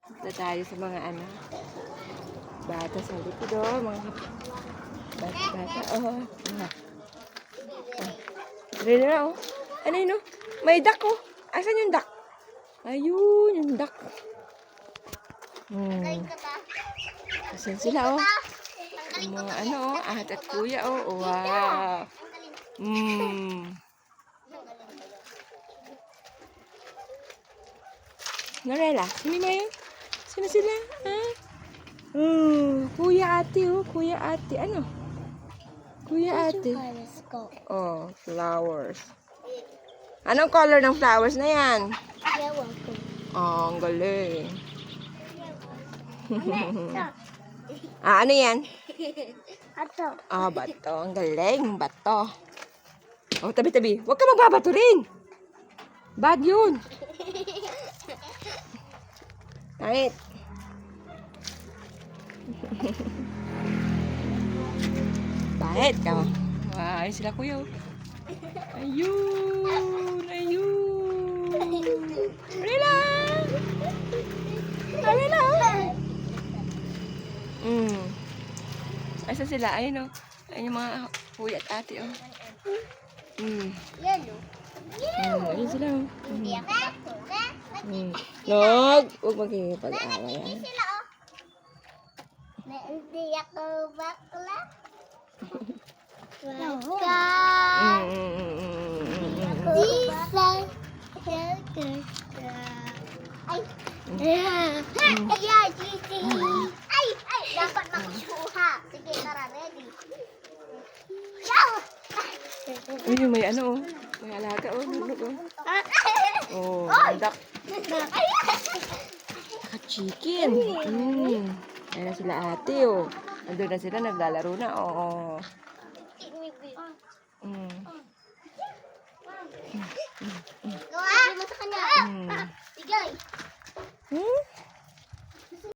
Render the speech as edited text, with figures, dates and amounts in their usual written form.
Punta tayo sa mga ano, bata sa likod, oh. Mga bata, oh. Ready na, oh. Ano yun, oh? May duck, oh. Asan yung duck? Ayun, yung duck. Asan sila, oh? Yung mga ano, oh. Ate at kuya, oh. Wow. Norela, sino ba yun? Sino sila? Ha? Kuya ate, oh. Kuya ate. Ano? Kuya ate. Oh, flowers. Anong color ng flowers na yan? Oh, ang galing. Ano yan? Bato. Ang galing. Bato. Oh, tabi-tabi. Huwag ka magbabato rin. Bad yun. Kahit. Bahit ka. Wow, ayun sila kuya. Ayun. Rila. Rila. Asa sila? Ayun, oh. Ayun yung mga kuya at ate, oh. Ayun sila, oh. Huwag magkikipag-away. Hindi ako bakla. Ay, dapat makisuha. Sige, tara, ready. Ayun, may ano, oh. May alaga, oh. Nulog, oh. Oh, duck. Naka-chicken. Ayan na sila ate, oh. Nandun na sila, naglalaro na, oh.